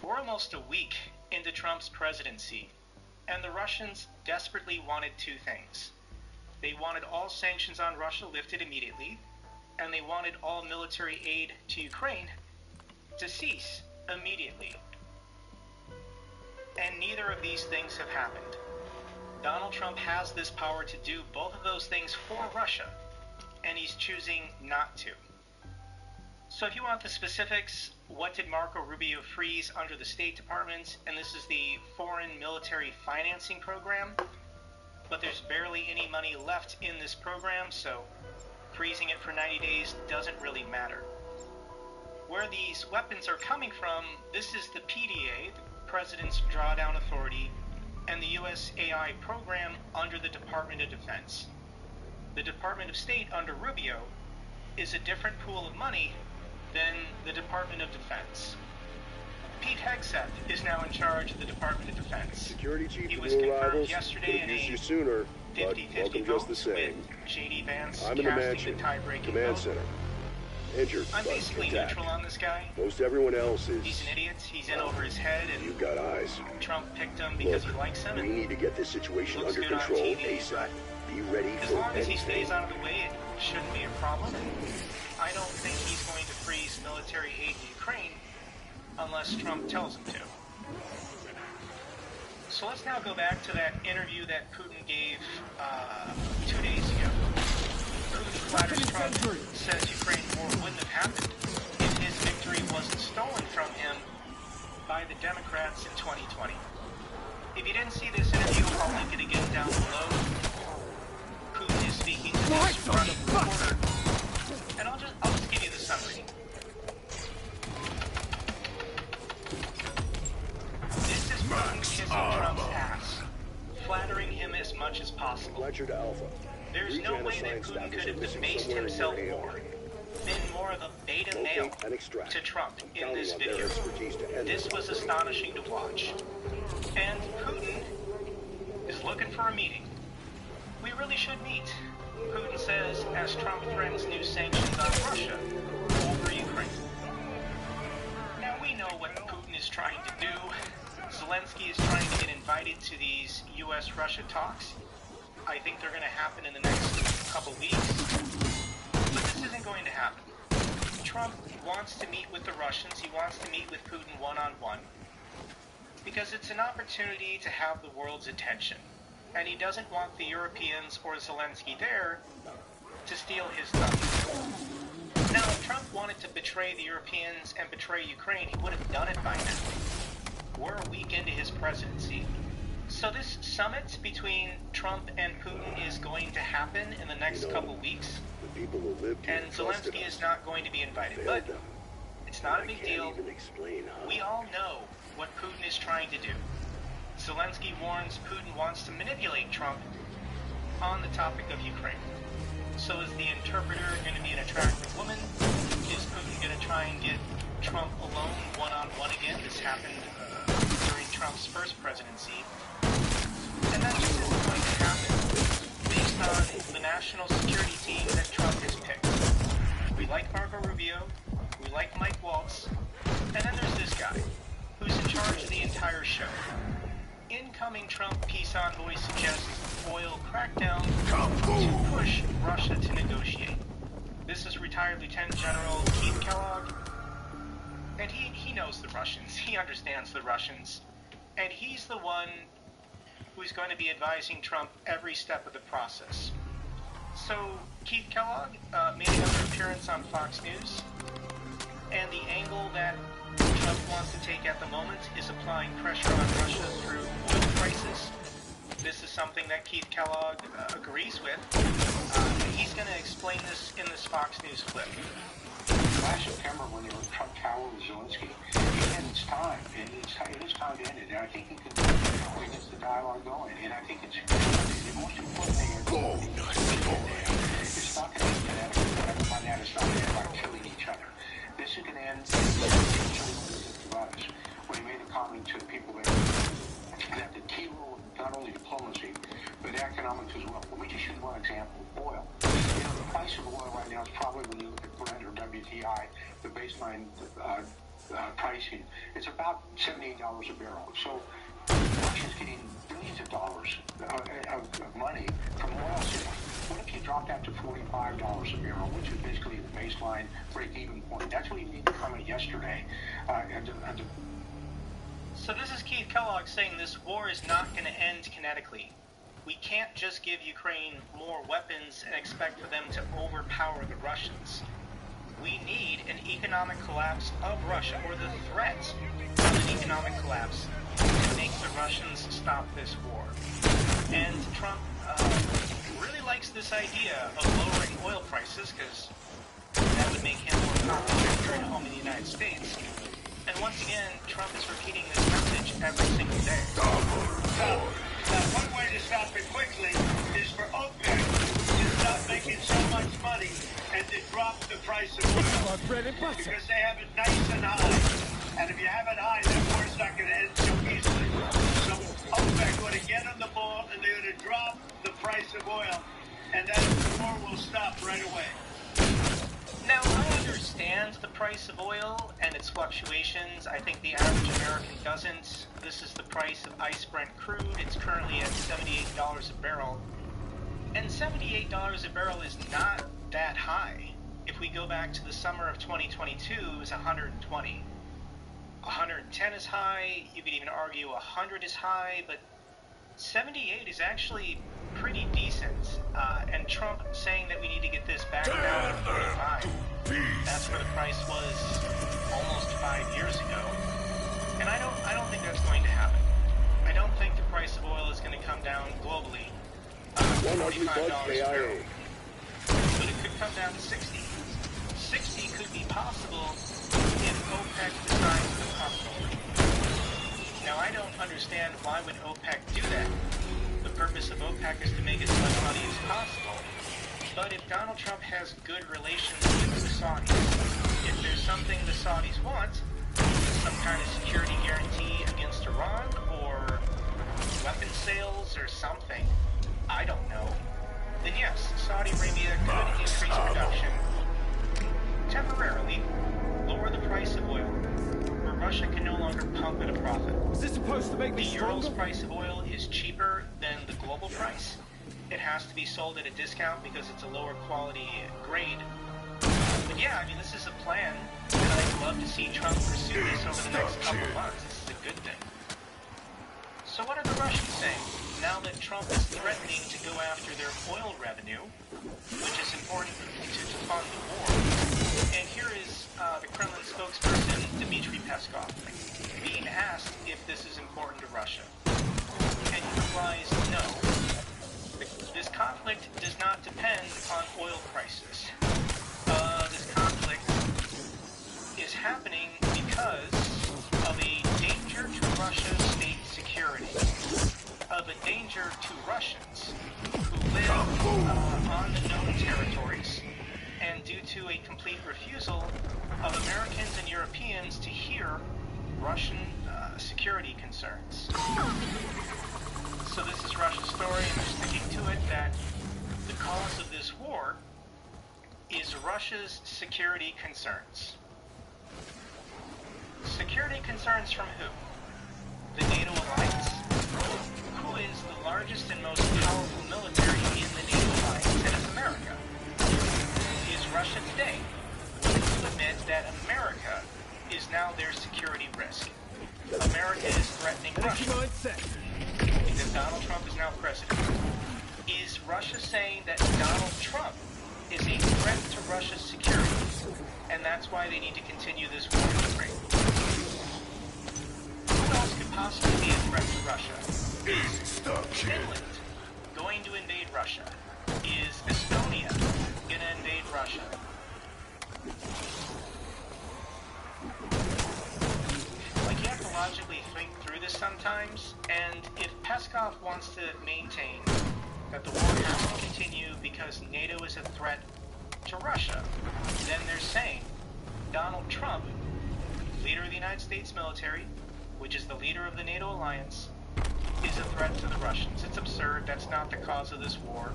We're almost a week into Trump's presidency, and the Russians desperately wanted two things. They wanted all sanctions on Russia lifted immediately, and they wanted all military aid to Ukraine to cease immediately. And neither of these things have happened. Donald Trump has this power to do both of those things for Russia, and he's choosing not to. So if you want the specifics, what did Marco Rubio freeze under the State Department? And this is the Foreign Military Financing Program. But there's barely any money left in this program, so freezing it for 90 days doesn't really matter. Where these weapons are coming from, this is the PDA, the President's Drawdown Authority, and the USAI program under the Department of Defense. The Department of State under Rubio is a different pool of money than the Department of Defense. Pete Hegseth is now in charge of the Department of Defense. Security Chief, he was confirmed yesterday in a sooner, 50-50 vote with J.D. Vance I'm in the casting the tie-breaking command vote. center. Injured, I'm basically neutral on this guy. Most everyone else is. He's an idiot. He's in over his head, and you've got eyes. Trump picked him because he likes him. We And need to get this situation looks under good on control TV, ASAP. Be ready as for long as he anything. stays out of the way, it shouldn't be a problem. And I don't think he's going to freeze military aid to Ukraine unless Trump tells him to. So let's now go back to that interview that Putin gave 2 days ago. Putin flatters Trump, says Ukraine war wouldn't have happened if his victory wasn't stolen from him by the Democrats in 2020. If you didn't see this interview, I'll link it again down below. Putin is speaking to this Russian reporter, and I'll just give you the summary. This is Putin kissing Trump's ass, flattering him as much as possible. Ledger to Alpha. There's no way that Putin could have debased himself more, been more of a beta male to Trump in this video. This was astonishing to watch. And Putin is looking for a meeting. We really should meet, Putin says, as Trump threatens new sanctions on Russia over Ukraine. Now we know what Putin is trying to do. Zelensky is trying to get invited to these U.S.-Russia talks. I think they're going to happen in the next couple weeks. But this isn't going to happen. Trump wants to meet with the Russians. He wants to meet with Putin one-on-one. Because it's an opportunity to have the world's attention. And he doesn't want the Europeans or Zelensky there to steal his thunder. Now, if Trump wanted to betray the Europeans and betray Ukraine, he would have done it by now. We're a week into his presidency. So this summit between Trump and Putin is going to happen in the next couple weeks. And Zelensky is not going to be invited. But it's not a big deal. We all know what Putin is trying to do. Zelensky warns Putin wants to manipulate Trump on the topic of Ukraine. So is the interpreter going to be an attractive woman? Is Putin going to try and get Trump alone, one-on-one again? This happened during Trump's first presidency. And that just isn't going to happen based on the national security team that Trump has picked. We like Marco Rubio, we like Mike Waltz, and then there's this guy, who's in charge of the entire show. Incoming Trump peace envoy suggests oil crackdown to push Russia to negotiate. This is retired Lieutenant General Keith Kellogg, and he knows the Russians, he understands the Russians, and he's the one who's going to be advising Trump every step of the process. So Keith Kellogg made another appearance on Fox News, and the angle that Trump wants to take at the moment is applying pressure on Russia through oil prices. This is something that Keith Kellogg agrees with. He's going to explain this in this Fox News clip. Last September, when they were Trump Tower with Zelensky, and it's time. It is time to end it. And I think it gets the dialogue going. And I think it's the most important thing is it's not going to end kinetic. By that, it's not going to end by killing each other. This is going to end us. When he made a comment to the people there that the key role of not only diplomacy, but economics as well. Let me just use one example. Oil. You know, the price of oil right now is probably, when you look at Brent or WTI, the baseline pricing, it's about $78 a barrel. So Russia's getting billions of dollars of money from oil sales. What if you drop that to $45 a barrel, which is basically the baseline break-even point? That's what you need to come in yesterday. So this is Keith Kellogg saying this war is not going to end kinetically. We can't just give Ukraine more weapons and expect for them to overpower the Russians. We need an economic collapse of Russia, or the threat of an economic collapse, to make the Russians stop this war. And Trump really likes this idea of lowering oil prices, because that would make him more popular here at home in the United States. And once again, Trump is repeating this message every single day. One way to stop it quickly is for OPEC to stop making so much money and to drop the price of oil. Because they have it nice and high. And if you have it high, that war's not going to end so easily. So OPEC ought to get on the ball and they're going to drop the price of oil. And then the war will stop right away. Now, I understand the price of oil and its fluctuations. I think the average American doesn't. This is the price of ICE Brent crude. It's currently at $78 a barrel. And $78 a barrel is not that high. If we go back to the summer of 2022, it was 120. 110 is high. You could even argue 100 is high, but 78 is actually pretty decent. And Trump saying that we need to get this back down to 45. That's where the price was almost 5 years ago. And I don't think that's going to happen. I don't think the price of oil is going to come down globally $45 a barrel. But it could come down to 60. 60 could be possible if OPEC decides to pump more. Now, I don't understand why would OPEC do that. The purpose of OPEC is to make as much money as possible. But if Donald Trump has good relations with the Saudis, if there's something the Saudis want, some kind of security guarantee against Iran, or weapon sales or something, I don't know, then yes, Saudi Arabia could increase production, temporarily lower the price of oil, where Russia can no longer pump at a profit. Is this supposed to make me stronger? The euro's price of oil is cheaper than the global price. It has to be sold at a discount because it's a lower quality grade. But yeah, I mean, this is a plan, and I'd love to see Trump pursue this over the next couple of months. This is a good thing. So what are the Russians saying? Now that Trump is threatening to go after their oil revenue, which is important to fund the war. And here is the Kremlin spokesperson, Dmitry Peskov, being asked if this is important to Russia. And he replies, no. This conflict does not depend on oil prices. This conflict is happening because of a danger to Russia's state security, of a danger to Russians who live on the known territories, and due to a complete refusal of Americans and Europeans to hear Russian security concerns. So this is Russia's story, and they're sticking to it, that the cause of this war is Russia's security concerns. Security concerns from who? The NATO alliance? Who is the largest and most powerful military in the NATO alliance? And it's America. Is Russia today willing to admit that America is now their security risk? America is threatening Russia because Donald Trump is now president. Is Russia saying that Donald Trump is a threat to Russia's security, and that's why they need to continue this war in Ukraine? Who else could possibly be a threat to Russia? Is Finland going to invade Russia? Is Estonia going to invade Russia? Like, you have to logically think through this sometimes, and if Peskov wants to maintain that the war has to continue because NATO is a threat to Russia, then they're saying Donald Trump, leader of the United States military, which is the leader of the NATO alliance, is a threat to the Russians. It's absurd. That's not the cause of this war.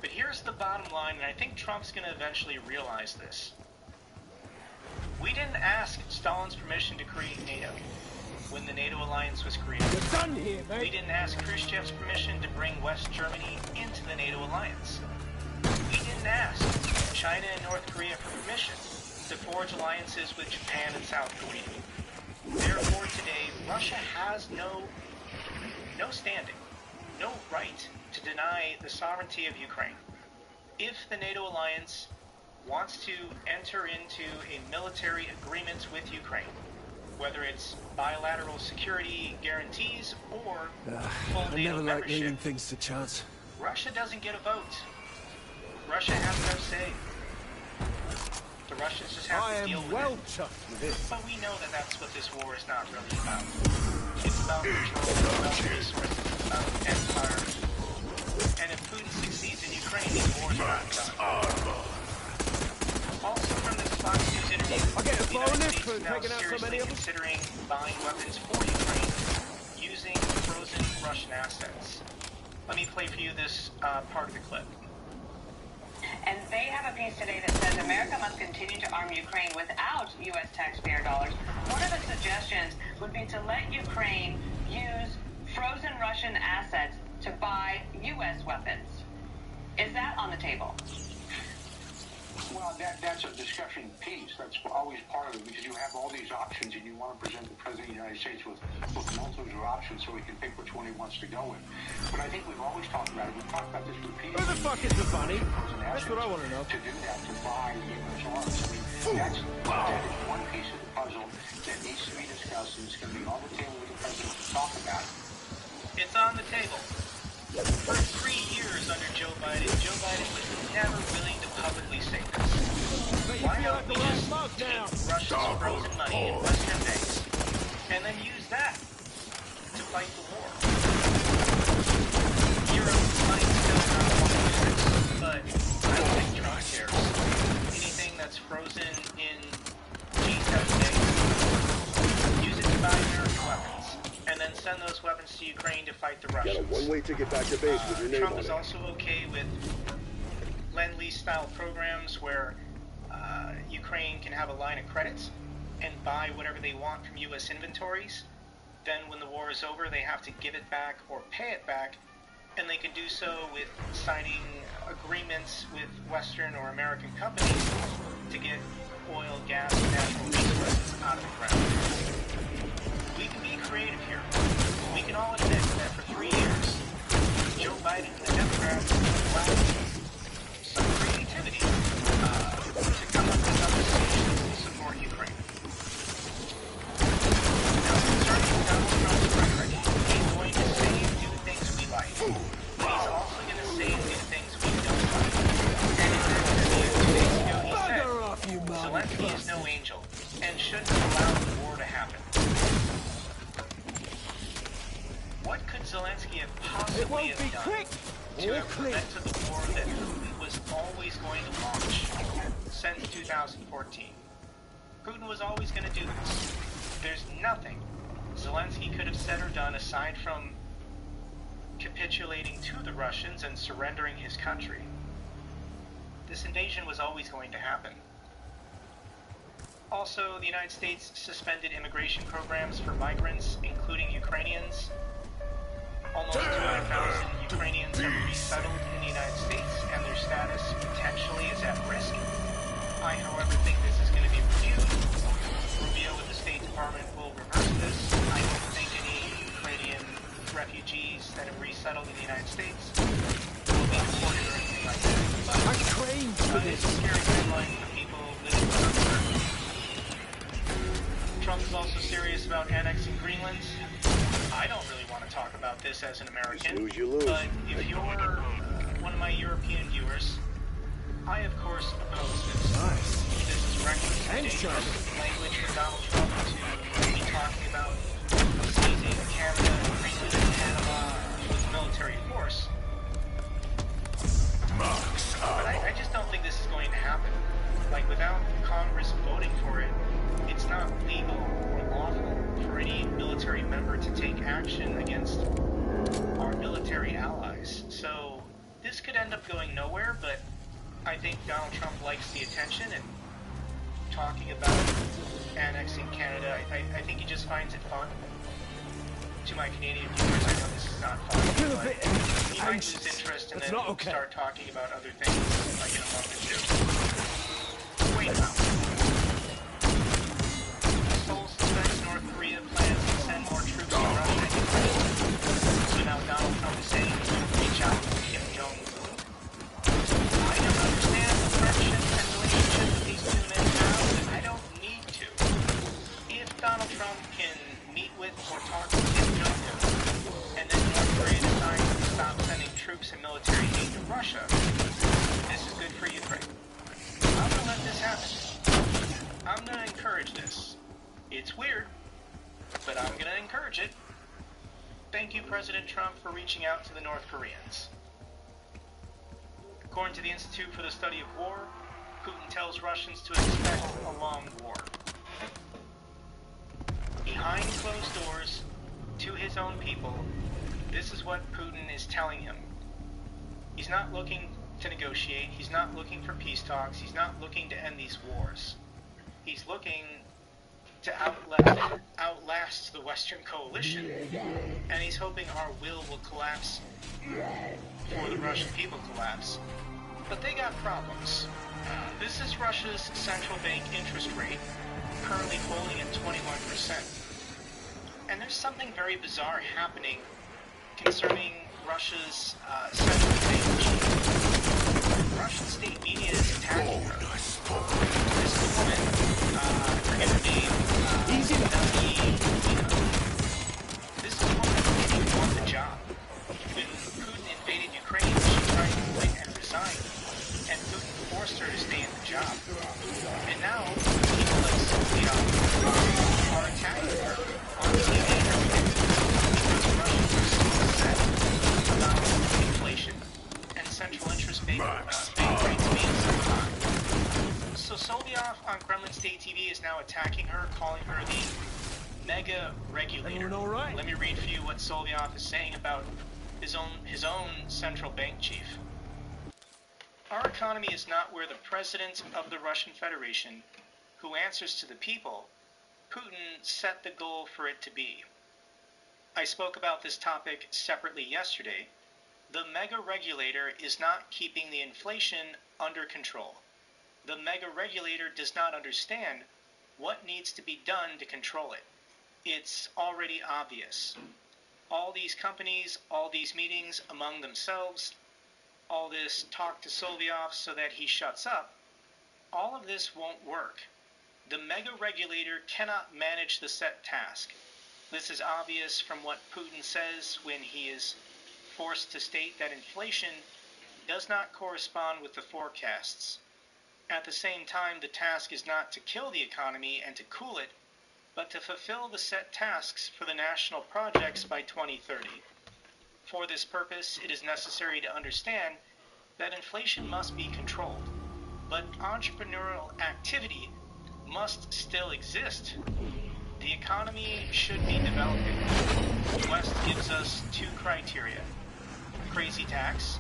But here's the bottom line, and I think Trump's going to eventually realize this. We didn't ask Stalin's permission to create NATO when the NATO alliance was created. You're done here, mate. We didn't ask Khrushchev's permission to bring West Germany into the NATO alliance. We didn't ask China and North Korea for permission to forge alliances with Japan and South Korea. Therefore, today, Russia has no standing, no right to deny the sovereignty of Ukraine. If the NATO alliance wants to enter into a military agreement with Ukraine, whether it's bilateral security guarantees or full I NATO never like leaving membership, things to chance. Russia doesn't get a vote. Russia has no say. The Russians just have to deal with well it. chuffed with this. But we know that that's what this war is not really about. It's about control, it's about resources, it's about empire. And if Putin succeeds in Ukraine, the war is not done. Also from this Fox News interview, I get a the United bonus States for is now taking out so seriously many of them? considering buying weapons for Ukraine using frozen Russian assets. Let me play for you this part of the clip. And they have a piece today that says America must continue to arm Ukraine without U.S. taxpayer dollars. One of the suggestions would be to let Ukraine use frozen Russian assets to buy U.S. weapons. Is that on the table? Well, that's a discussion piece. That's always part of it because you have all these options and you want to present the President of the United States with multitudes of options so he can pick which one he wants to go with. But I think we've always talked about it. We've talked about this repeatedly. Who the fuck is the bunny? That's what I want to know. To do that, to buy U.S. arms. I mean, that is one piece of the puzzle that needs to be discussed and it's going to be on the table with the President to talk about. It's on the table. For 3 years under Joe Biden was never willing to publicly say this. Why don't we just take Russia's frozen money in Western banks and then use that to fight the war? Europe might still not want to do this, but I don't think Trump cares. Anything that's frozen in G7 banks, use it to buy American weapons. And then send those weapons to Ukraine to fight the Russians. Got a one-way ticket back to base with your name Trump on is it. also okay with Lend-Lease style programs where Ukraine can have a line of credits and buy whatever they want from U.S. inventories. Then when the war is over, they have to give it back or pay it back, and they can do so with signing agreements with Western or American companies to get oil, gas, and natural resources out of the ground. We can be creative here. We can all admit that for 3 years, Joe Biden and the Democrats lacked some creativity to come up with other solutions to support Ukraine. Now, concerning Donald Trump's rhetoric, he's going to say and do things we like. But he's also going to say and do things we don't like. And in that interview 2 days ago, he said, Zelensky is no angel and shouldn't allow the war to happen. What could Zelensky have possibly have done to have prevented the war that Putin was always going to launch since 2014? Putin was always going to do this. There's nothing Zelensky could have said or done aside from capitulating to the Russians and surrendering his country. This invasion was always going to happen. Also, the United States suspended immigration programs for migrants, including Ukrainians. Almost 200,000 Ukrainians have resettled in the United States, and their status potentially is at risk. I, however, think this is going to be reviewed. Rubio with the State Department will reverse this. I don't think any Ukrainian refugees that have resettled in the United States will be deported or anything like that. But it's a scary headline for people living in uncertainty. Trump is also serious about annexing Greenland. I don't really want to talk about this as an American, Lose, you lose. but if you're one of my European viewers, I of course oppose this. Nice. This is reckless and dangerous language for Donald Trump to be talking about seizing Canada, Greenland, and Panama with military force. But I just don't think this is going to happen. Like, without Congress voting for it, it's not legal or lawful for any military member to take action against our military allies. So this could end up going nowhere, but I think Donald Trump likes the attention, and talking about annexing Canada. I think he just finds it fun. To my Canadian viewers, I know this is not fun, but he might lose interest and then start talking about other things like in a month or two. Wait now. Seoul suspects North Korea plans to send more troops to Russia. So now Donald Trump is saying he's going to reach out to Kim Jong-un. I don't understand the friendship and relationship that these two men have, and I don't need to. If Donald Trump can meet with or talk to Kim Jong-un, and then North Korea decides to stop sending troops and military aid to Russia, this is good for Ukraine. I'm going to let this happen. I'm going to encourage this. It's weird, but I'm going to encourage it. Thank you, President Trump, for reaching out to the North Koreans. According to the Institute for the Study of War, Putin tells Russians to expect a long war. Behind closed doors, to his own people, this is what Putin is telling him. He's not looking to negotiate, he's not looking for peace talks, he's not looking to end these wars. He's looking to outlast the Western coalition, and he's hoping our will collapse before the Russian people collapse. But they got problems. This is Russia's central bank interest rate, currently holding at 21%. And there's something very bizarre happening concerning Russia's central bank chief. Russian state media is attacking her. This woman, I forget her name, this is a woman who didn't even want the job. When Putin invaded Ukraine, she tried to quit and resign, and Putin forced her to stay in the job. And now, people like Sylvia are attacking her on TV because Russians are so upset about inflation and central interest bank rates being so high. So Solyov on Kremlin State TV is now attacking her, calling her the mega regulator. Right. Let me read for you what Solyov is saying about his own central bank chief. Our economy is not where the president of the Russian Federation, who answers to the people, Putin, set the goal for it to be. I spoke about this topic separately yesterday. The mega regulator is not keeping the inflation under control. The mega regulator does not understand what needs to be done to control it. It's already obvious. All these companies, all these meetings among themselves, all this talk to Solyov so that he shuts up, all of this won't work. The mega regulator cannot manage the set task. This is obvious from what Putin says when he is forced to state that inflation does not correspond with the forecasts. At the same time, the task is not to kill the economy and to cool it, but to fulfill the set tasks for the national projects by 2030. For this purpose, it is necessary to understand that inflation must be controlled, but entrepreneurial activity must still exist. The economy should be developing. The West gives us two criteria: crazy tax,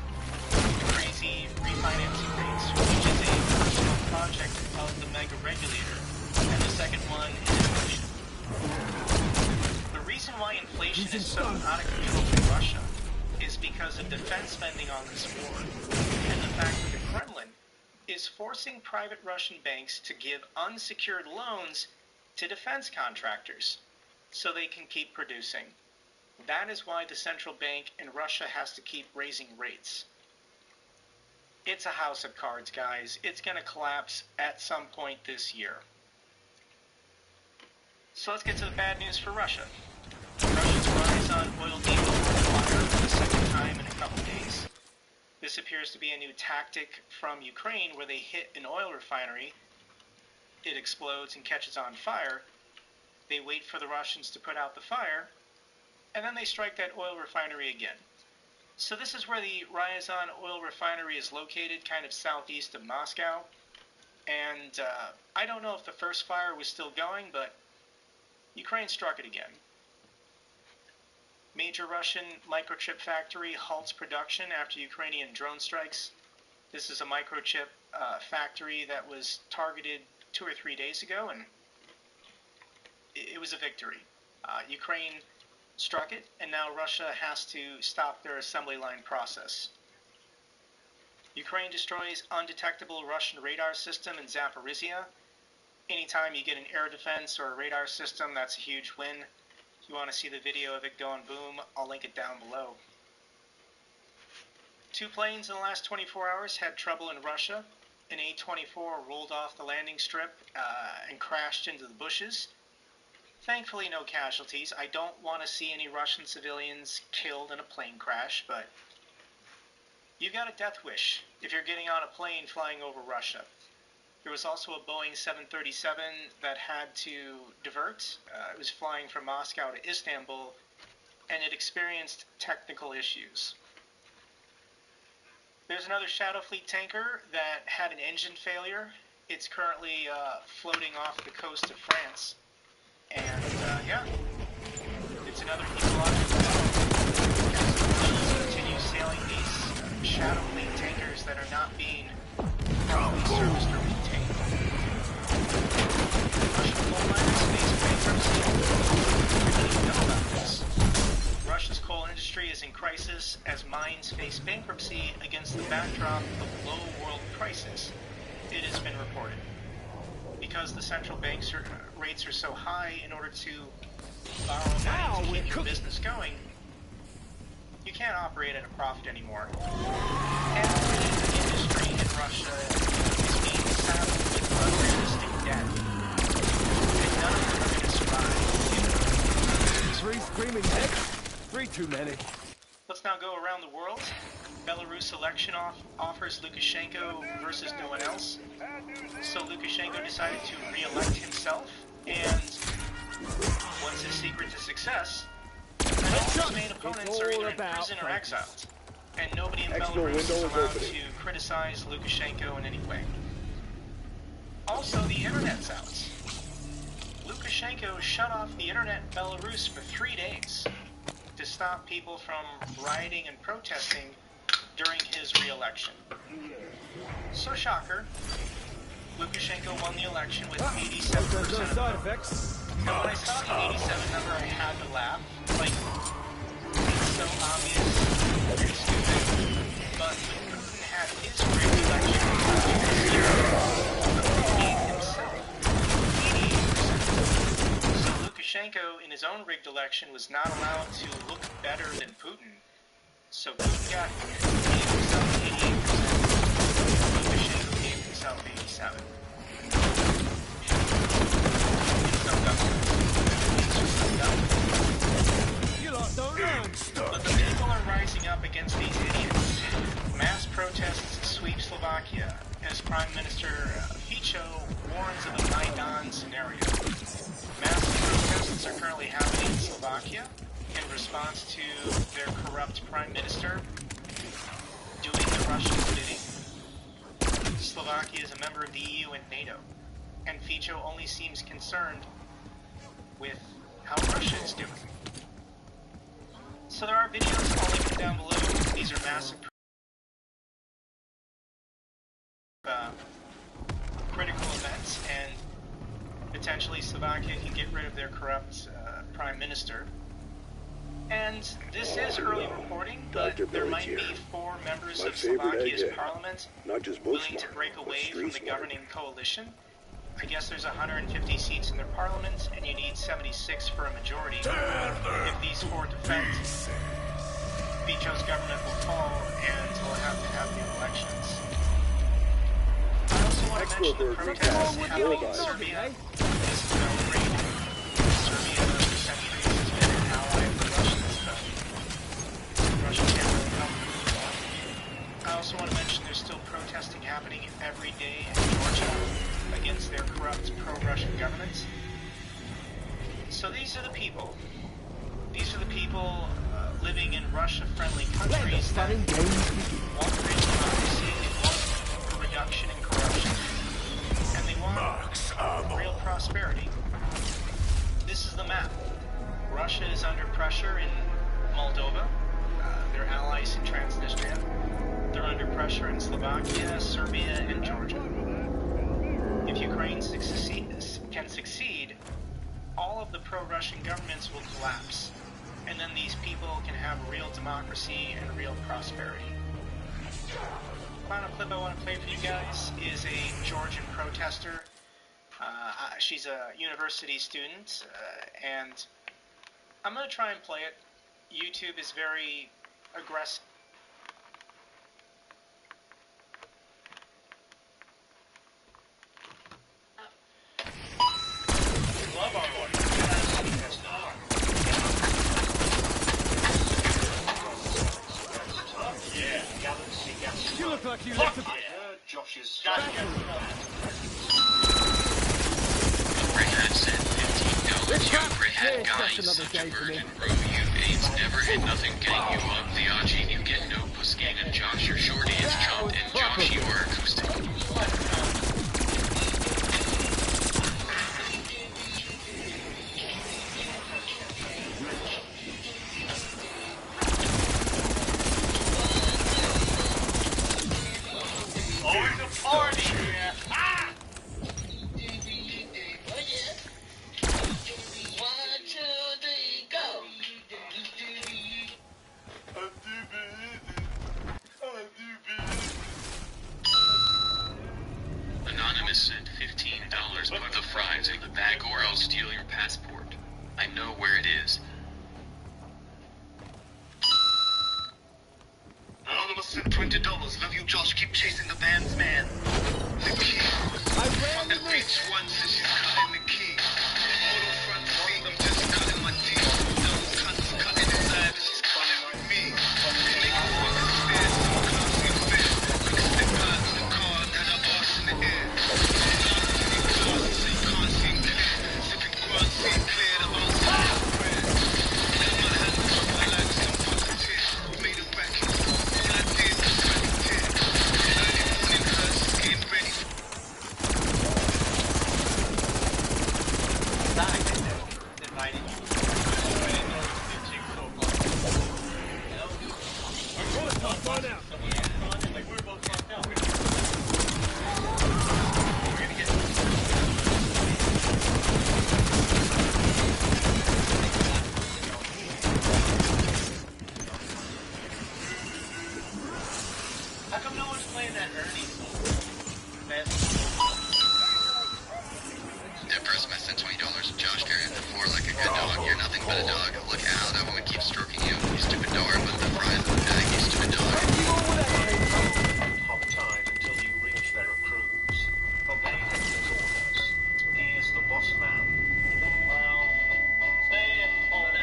crazy refinancing rates, which is a personal project of the mega regulator, and the second one is inflation. The reason why inflation is so out of control in Russia is because of defense spending on this war, and the fact that the Kremlin is forcing private Russian banks to give unsecured loans to defense contractors so they can keep producing. That is why the central bank in Russia has to keep raising rates. It's a house of cards, guys. It's going to collapse at some point this year. So let's get to the bad news for Russia. Russia's rise on oil deal water for the second time in a couple days. This appears to be a new tactic from Ukraine where they hit an oil refinery, it explodes and catches on fire, they wait for the Russians to put out the fire, and then they strike that oil refinery again. So this is where the Ryazan oil refinery is located, kind of southeast of Moscow, and I don't know if the first fire was still going, but Ukraine struck it again. Major Russian microchip factory halts production after Ukrainian drone strikes. This is a microchip factory that was targeted 2 or 3 days ago, and it was a victory. Ukraine struck it, and now Russia has to stop their assembly line process. Ukraine destroys undetectable Russian radar system in Zaporizhia. Anytime you get an air defense or a radar system, that's a huge win. If you want to see the video of it going boom, I'll link it down below. 2 planes in the last 24 hours had trouble in Russia. An A-24 rolled off the landing strip and crashed into the bushes. Thankfully, no casualties. I don't want to see any Russian civilians killed in a plane crash, but you got a death wish if you're getting on a plane flying over Russia. There was also a Boeing 737 that had to divert. It was flying from Moscow to Istanbul, and it experienced technical issues. There's another Shadow Fleet tanker that had an engine failure. It's currently floating off the coast of France. And, yeah, it's another ecological battle. As continue sailing these Shadow Fleet tankers that are not being properly serviced or maintained. Russian coal miners face bankruptcy. We need to know about this. Russia's coal industry is in crisis as mines face bankruptcy against the backdrop of low world prices, it has been reported. Because the central banks rates are so high, in order to borrow money to keep your business going, you can't operate at a profit anymore. Every industry in Russia is being saddled with unrealistic debt, and none of them are going to survive. 3 screaming heads? 3 too many. Let's now go around the world. Belarus election offers Lukashenko versus no one else. So Lukashenko decided to re-elect himself, and what's his secret to success? All his main opponents are either in prison or exiled, and nobody in Belarus is allowed to criticize Lukashenko in any way. Also, the internet's out. Lukashenko shut off the internet in Belarus for 3 days to stop people from rioting and protesting during his re-election. So, shocker, Lukashenko won the election with 87% of the vote. Now, when I saw the 87 number, I had to laugh. Like, it's so obvious, very stupid. But when Putin had his rigged election, he himself 88%. So Lukashenko, in his own rigged election, was not allowed to look better than Putin. So Putin got himself 88%. Lukashenko gave himself 87%. But the people are rising up against these idiots. Mass protests sweep Slovakia as Prime Minister Fico warns of a Maidan scenario. Massive protests are currently happening in Slovakia in response to their corrupt Prime Minister doing the Russians' bidding. Slovakia is a member of the EU and NATO, and Fico only seems concerned with how Russia is doing. So there are videos, I'll link them down below. These are massive critical events, and potentially Slovakia can get rid of their corrupt Prime Minister. And this is early reporting, but there might be 4 members of Slovakia's parliament willing to break away from the governing coalition. I guess there's 150 seats in their parliament, and you need 76 for a majority. If these 4 defect, Fico's government will fall, and we'll have to have new elections. I also want to mention the protests happening in Serbia. This is Belgrade. Serbia, for centuries, has been an ally of the Russians, but Russia can't really help them. I also want to mention there's still protesting happening every day in Georgia against their corrupt pro-Russian government. So these are the people. These are the people living in Russia-friendly countries that want real democracy, they want a reduction in corruption, and they want real prosperity. This is the map. Russia is under pressure in Moldova. Their allies in Transnistria. They're under pressure in Slovakia, Serbia, and Georgia. if Ukraine can succeed, all of the pro-Russian governments will collapse, and then these people can have real democracy and real prosperity. Final clip I want to play for you guys is a Georgian protester. She's a university student, and I'm going to try and play it. YouTube is very aggressive. Love our Lord. You look like you left a... Josh's Greyhat said $15. Yo, Greyhat guy is such a virgin, bro. You've AIDS never hit nothing getting you up the Aji. You get no pussy. And Josh, your shorty is chopped. And Josh, you are acoustic. Party here. Ah! Anonymous sent $15. Put the fries in the bag or I'll steal your passport. I know where it is. Anonymous sent $20. Love you, Josh. Keep chasing the bands, man. The key. The beach once and she's cutting the key. Auto front seat, I'm just cutting my teeth. Double cuts, cutting inside, but she's calling on me. Nigga, fucking stairs, so can't see fit. Quick step out in the car, got her ass in the air. Glasses in class, so you can't see clear. Sipping quad, see clear, the outside of bread. Now my hands up, I like some positive. We made it back in school, all I did was cut the tip. Early morning hurts, getting ready for Invited you. Find out. Like we're both fucked up. How come no one's playing that Ernie song? That person sent $20. Josh carrying the floor like a good dog. You're nothing but a dog. Look how that woman keeps stroking you. You stupid dog. Put the fries in the bag, you stupid dog. hop tide until you reach Veracruz. Obey his orders. He is the boss man. Well, stay at home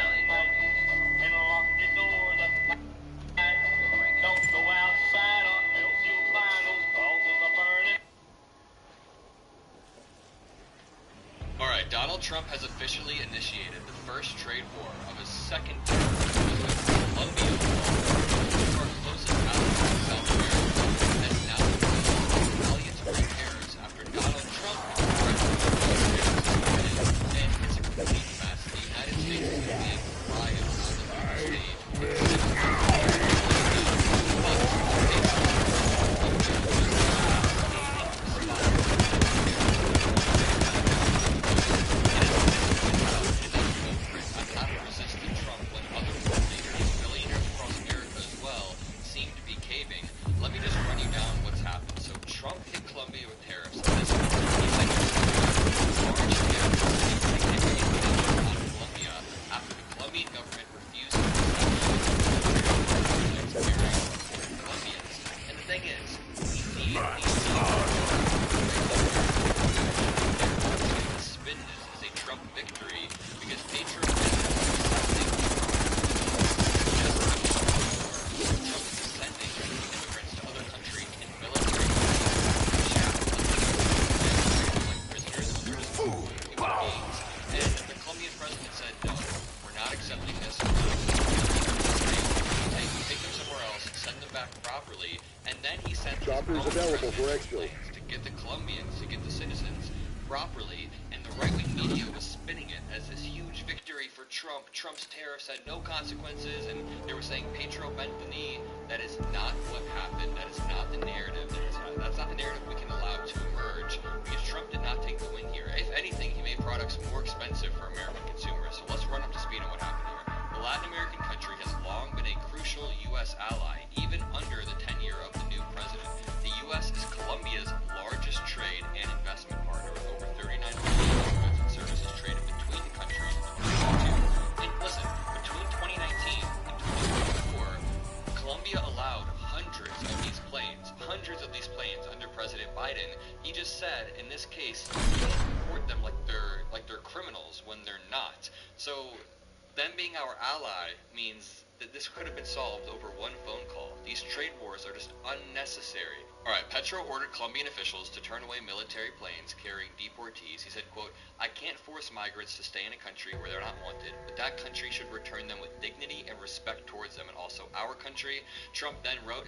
and lock your doors up. Don't go outside or else you'll find those crosses are burning. Alright, Donald Trump has officially initiated the first trade war of his second term with Colombia, our closest ally in South America, has now been valiant repairs after Donald Trump and it's a complete mess. The United States is being riot on the stage. Choppers available for exfil. To get the Colombians, to get the citizens properly, and the right-wing media was spinning it as this huge victory for for Trump. Trump's tariffs had no consequences, and they were saying Petro bent the knee. That is not what happened. That is not the narrative. That's not the narrative we can allow to emerge, because Trump did not take the win here. If anything, he made products more expensive for American consumers. So let's run up to speed on what happened here. The Latin American country has long been a crucial U.S. ally, even under the tenure of the new president. The U.S. is Colombia's largest trade and investment partner, with over 39 billion in goods and services traded between the countries in 2022. And listen, between 2019 and 2024, Colombia allowed hundreds of these planes under President Biden. He just said, in this case, he can't report them like they're criminals when they're not. So them being our ally means that this could have been solved over one phone call. These trade wars are just unnecessary. Alright, Petro ordered Colombian officials to turn away military planes carrying deportees. He said, quote, "I can't force migrants to stay in a country where they're not wanted, but that country should return them with dignity and respect towards them, and also our country." Trump then wrote